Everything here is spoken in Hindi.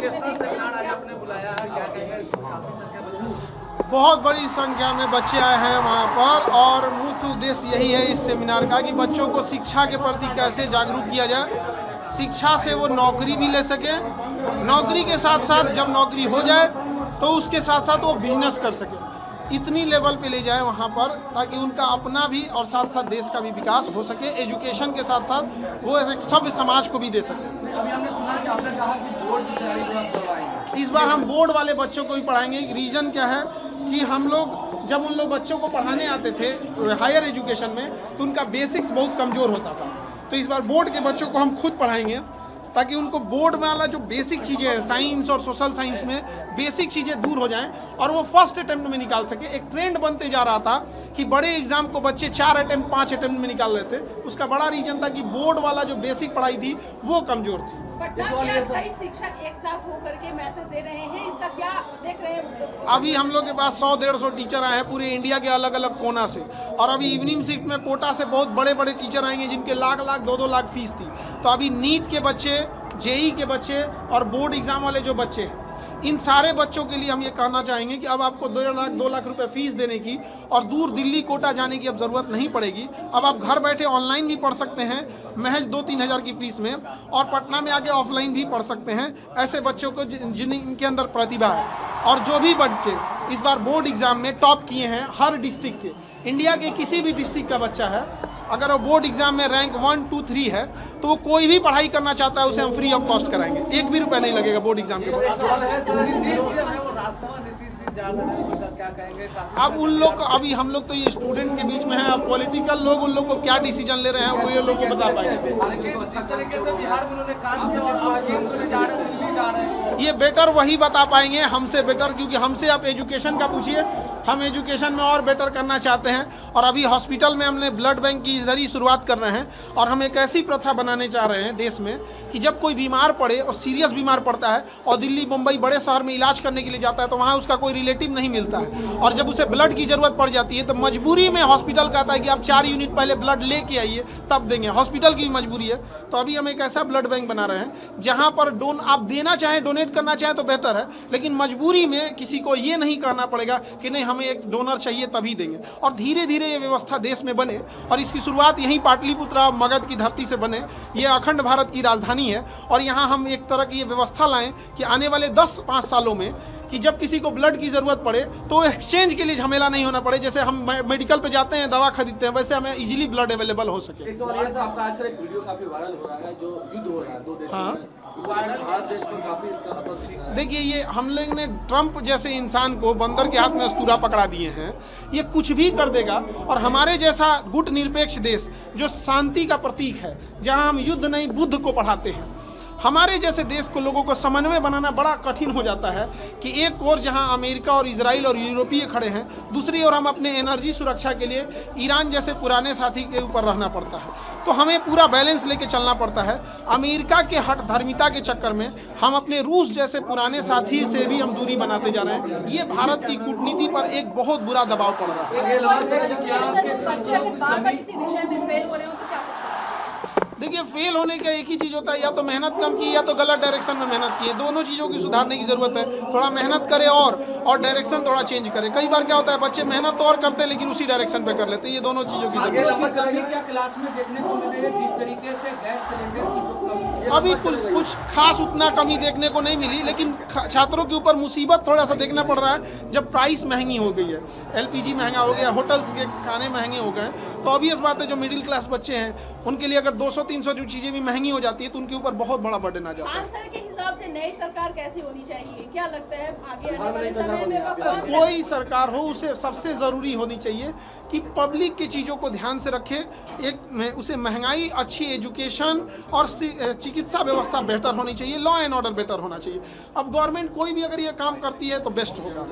एजुकेशनल सेमिनार आज आपने बुलाया है, क्या कहेंगे? बहुत बड़ी संख्या में बच्चे आए हैं वहाँ पर और मुख्य उद्देश्य यही है इस सेमिनार का कि बच्चों को शिक्षा के प्रति कैसे जागरूक किया जाए, शिक्षा से वो नौकरी भी ले सके, नौकरी के साथ साथ जब नौकरी हो जाए तो उसके साथ साथ वो बिजनेस कर सके। इतनी लेवल पे ले जाए वहाँ पर ताकि उनका अपना भी और साथ साथ देश का भी विकास हो सके। एजुकेशन के साथ साथ वो एक सभ्य समाज को भी दे सके। अभी हमने सुना कि आपने कहा कि बोर्ड की तैयारी को आप करवाएंगे। इस बार हम बोर्ड वाले बच्चों को भी पढ़ाएंगे। रीज़न क्या है कि हम लोग जब उन लोग बच्चों को पढ़ाने आते थे हायर एजुकेशन में तो उनका बेसिक्स बहुत कमज़ोर होता था। तो इस बार बोर्ड के बच्चों को हम खुद पढ़ाएंगे ताकि उनको बोर्ड वाला जो बेसिक चीज़ें हैं साइंस और सोशल साइंस में बेसिक चीज़ें दूर हो जाएं और वो फर्स्ट अटेम्प्ट में निकाल सके। एक ट्रेंड बनते जा रहा था कि बड़े एग्जाम को बच्चे 4 अटेम्प्ट 5 अटेम्प्ट में निकाल रहे थे। उसका बड़ा रीजन था कि बोर्ड वाला जो बेसिक पढ़ाई थी वो कमज़ोर थी। शिक्षक एक साथ होकर के मैसेज दे रहे हैं, इसका क्या देख रहे हैं? अभी हम लोग के पास 100-150 टीचर आए हैं पूरे इंडिया के अलग अलग कोना से, और अभी इवनिंग शिफ्ट में कोटा से बहुत बड़े बड़े टीचर आएंगे जिनके लाख 2-2 लाख फीस थी। तो अभी नीट के बच्चे, जेई के बच्चे और बोर्ड एग्जाम वाले जो बच्चे हैं, इन सारे बच्चों के लिए हम ये कहना चाहेंगे कि अब आपको 2 लाख रुपए फीस देने की और दूर दिल्ली कोटा जाने की अब ज़रूरत नहीं पड़ेगी। अब आप घर बैठे ऑनलाइन भी पढ़ सकते हैं महज 2-3 हज़ार की फीस में, और पटना में आके ऑफलाइन भी पढ़ सकते हैं। ऐसे बच्चों को जिनके अंदर प्रतिभा है, और जो भी बच्चे इस बार बोर्ड एग्ज़ाम में टॉप किए हैं हर डिस्ट्रिक्ट के, इंडिया के किसी भी डिस्ट्रिक्ट का बच्चा है, अगर वो बोर्ड एग्जाम में रैंक 1, 2, 3 है तो वो कोई भी पढ़ाई करना चाहता है उसे हम फ्री ऑफ कॉस्ट कराएंगे। 1 भी रुपया नहीं लगेगा बोर्ड एग्जाम के अब उन लोग को, अभी हम लोग तो ये स्टूडेंट के बीच में है, अब पॉलिटिकल लोग उन लोग को क्या डिसीजन ले रहे हैं वो ये लोग को बता पाएंगे। ये बेटर वही बता पाएंगे हमसे बेटर, क्योंकि हमसे आप एजुकेशन का पूछिए, हम एजुकेशन में और बेटर करना चाहते हैं। और अभी हॉस्पिटल में हमने ब्लड बैंक की जरिए शुरुआत कर रहे हैं, और हम एक ऐसी प्रथा बनाने चाह रहे हैं देश में कि जब कोई बीमार पड़े और सीरियस बीमार पड़ता है और दिल्ली मुंबई बड़े शहर में इलाज करने के लिए जाता है तो वहाँ उसका कोई रिलेटिव नहीं मिलता है, और जब उसे ब्लड की ज़रूरत पड़ जाती है तो मजबूरी में हॉस्पिटल कहता है कि आप 4 यूनिट पहले ब्लड लेके आइए तब देंगे। हॉस्पिटल की मजबूरी है। तो अभी हम एक ऐसा ब्लड बैंक बना रहे हैं जहाँ पर आप देना चाहें, डोनेट करना चाहें तो बेहतर है, लेकिन मजबूरी में किसी को ये नहीं कहना पड़ेगा कि नहीं हमें एक डोनर चाहिए तभी देंगे। और धीरे धीरे ये व्यवस्था देश में बने, और इसकी शुरुआत यहीं पाटलिपुत्र मगध की धरती से बने। ये अखंड भारत की राजधानी है, और यहाँ हम एक तरह की ये व्यवस्था लाएं कि आने वाले 10-5 सालों में कि जब किसी को ब्लड की ज़रूरत पड़े तो एक्सचेंज के लिए झमेला नहीं होना पड़े। जैसे हम मेडिकल पे जाते हैं, दवा खरीदते हैं, वैसे हमें इजीली ब्लड अवेलेबल हो सके। आपका आजकल एक वीडियो काफी वायरल हो रहा है जो युद्ध हो रहा है 2 देशों में, भारत देश पर काफी इसका असर दिखेगा। देखिए, ये हम लोग ने ट्रंप जैसे इंसान को बंदर के हाथ में अस्तूरा पकड़ा दिए हैं। ये कुछ भी कर देगा, और हमारे जैसा गुट निरपेक्ष देश जो शांति का प्रतीक है, जहां हम युद्ध नहीं बुद्ध को पढ़ाते हैं, हमारे जैसे देश को लोगों को समन्वय बनाना बड़ा कठिन हो जाता है कि एक ओर जहां अमेरिका और इजराइल और यूरोपीय खड़े हैं, दूसरी ओर हम अपने एनर्जी सुरक्षा के लिए ईरान जैसे पुराने साथी के ऊपर रहना पड़ता है। तो हमें पूरा बैलेंस लेके चलना पड़ता है। अमेरिका के हट धर्मिता के चक्कर में हम अपने रूस जैसे पुराने साथी से भी हम दूरी बनाते जा रहे हैं। ये भारत की कूटनीति पर एक बहुत बुरा दबाव पड़ रहा है। देखिए, फेल होने का एक ही चीज़ होता है, या तो मेहनत कम की या तो गलत डायरेक्शन में मेहनत की है। दोनों चीज़ों की सुधारने की ज़रूरत है। थोड़ा मेहनत करे और डायरेक्शन थोड़ा चेंज करे। कई बार क्या होता है, बच्चे मेहनत तो और करते हैं लेकिन उसी डायरेक्शन पे कर लेते हैं। ये दोनों चीज़ों की ज़रूरत है। क्लास में देखने को मिले जिस तरीके से गैस सिलेंडर अभी कुछ खास उतना कमी देखने को नहीं मिली, लेकिन छात्रों के ऊपर मुसीबत थोड़ा सा देखना पड़ रहा है जब प्राइस महंगी हो गई है। LPG महंगा हो गया, होटल्स के खाने महंगे हो गए, तो ऑब्वियस बात है जो मिडिल क्लास बच्चे हैं उनके लिए अगर 200-300 जो चीज़ें भी महंगी हो जाती है तो उनके ऊपर बहुत बड़ा बर्डन आ जाता है। सर के हिसाब से नई सरकार कैसी होनी चाहिए, क्या लगता है आगे आने वाले समय में? कोई सरकार हो, उसे सबसे ज़रूरी होनी चाहिए कि पब्लिक की चीज़ों को ध्यान से रखे। उसे महंगाई, अच्छी एजुकेशन और चिकित्सा व्यवस्था बेहतर होनी चाहिए, लॉ एंड ऑर्डर बेटर होना चाहिए। अब गवर्नमेंट कोई भी अगर ये काम करती है तो बेस्ट होगा।